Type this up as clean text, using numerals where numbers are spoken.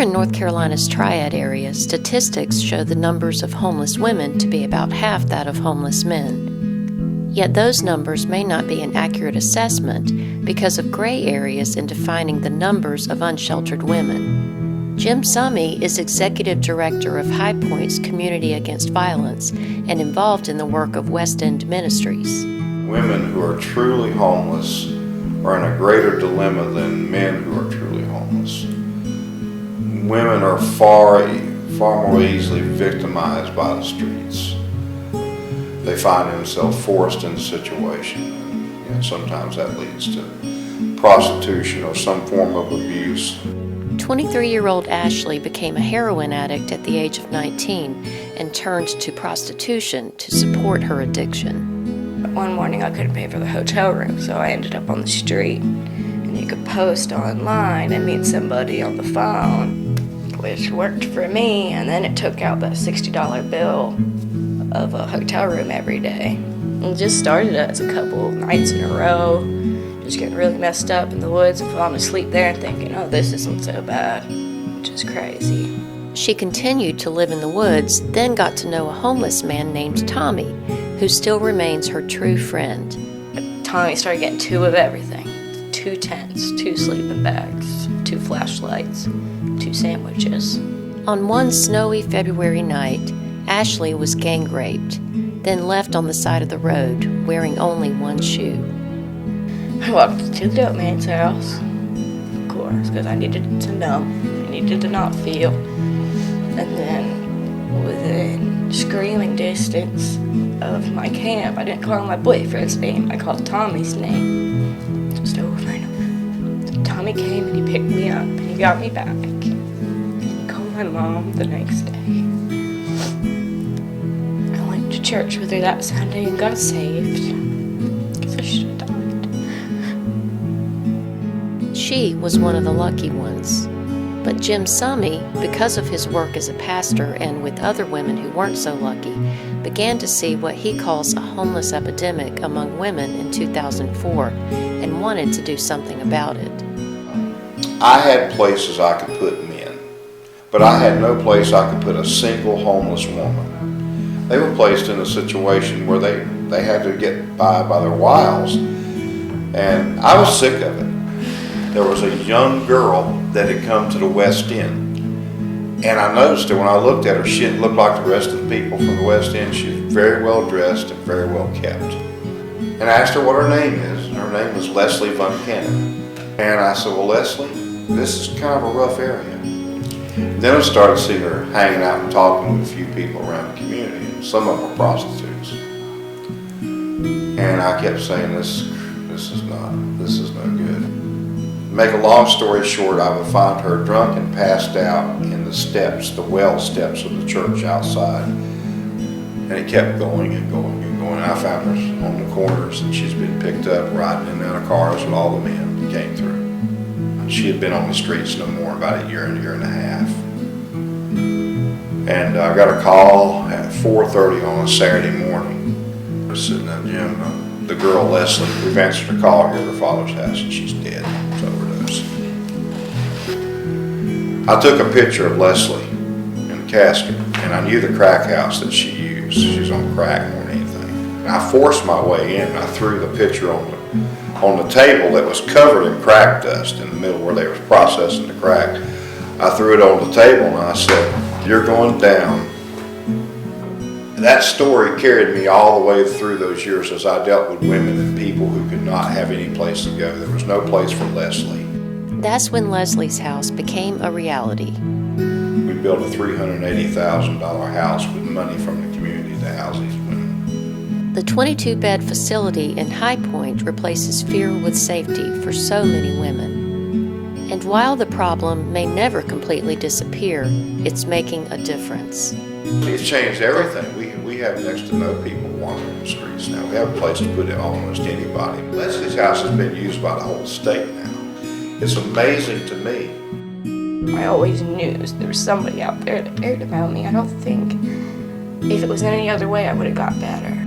in North Carolina's Triad area, statistics show the numbers of homeless women to be about half that of homeless men. Yet those numbers may not be an accurate assessment because of gray areas in defining the numbers of unsheltered women. Jim Summey is Executive Director of High Point's Community Against Violence and involved in the work of West End Ministries. Women who are truly homeless are in a greater dilemma than men who are truly homeless. Women are far more easily victimized by the streets. They find themselves forced into a situation, and sometimes that leads to prostitution or some form of abuse. 23-year-old Ashley became a heroin addict at the age of 19 and turned to prostitution to support her addiction. One morning I couldn't pay for the hotel room, so I ended up on the street. And you could post online and meet somebody on the phone, which worked for me, and then it took out that $60 bill of a hotel room every day. It just started as a couple of nights in a row, just getting really messed up in the woods and falling asleep there and thinking, oh, this isn't so bad, which is crazy. She continued to live in the woods, then got to know a homeless man named Tommy, who still remains her true friend. Tommy started getting 2 of everything. 2 tents, 2 sleeping bags, 2 flashlights, 2 sandwiches. On one snowy February night, Ashley was gang raped, then left on the side of the road, wearing only one shoe. I walked to the dope man's house, of course, because I needed to know. I needed to not feel. And then, within screaming distance of my camp, I didn't call my boyfriend's name, I called Tommy's name. Just over and over. Tommy came and he picked me up and he got me back. And he called my mom the next day. I went to church with her that Sunday and got saved. Because I should have died. She was one of the lucky ones. But Jim Summey, because of his work as a pastor and with other women who weren't so lucky, began to see what he calls a homeless epidemic among women in 2004 and wanted to do something about it. I had places I could put men, but I had no place I could put a single homeless woman. They were placed in a situation where they had to get by their wiles, and I was sick of it. There was a young girl that had come to the West End, and I noticed that when I looked at her, she didn't look like the rest of the people from the West End. She was very well dressed and very well kept. And I asked her what her name is, and her name was Leslie Von Cannon. And I said, well, Leslie, this is kind of a rough area. And then I started seeing her hanging out and talking with a few people around the community, and some of them were prostitutes. And I kept saying, this is no good. Make a long story short, I would find her drunk and passed out in the steps, the well steps of the church outside. And it kept going and going and going. I found her on the corners, and she's been picked up riding in and out of cars with all the men that came through. She had been on the streets no more about a year and a half. And I got a call at 4:30 on a Saturday morning. I was sitting at the gym. The girl, Leslie, we've answered a call here at her father's house, and she's dead. It's overdose. I took a picture of Leslie in the casket, and I knew the crack house that she used. She was on crack more than anything. And I forced my way in, and I threw the picture on the table that was covered in crack dust in the middle where they were processing the crack. I threw it on the table, and I said, "You're going down." That story carried me all the way through those years as I dealt with women and people who could not have any place to go. There was no place for Leslie. That's when Leslie's house became a reality. We built a $380,000 house with money from the community to house these women. The 22-bed facility in High Point replaces fear with safety for so many women. And while the problem may never completely disappear, it's making a difference. It's changed everything. We have next to no people wandering the streets now. We have a place to put in almost anybody. Leslie's house has been used by the whole state now. It's amazing to me. I always knew there was somebody out there that cared about me. I don't think if it was any other way I would have got better.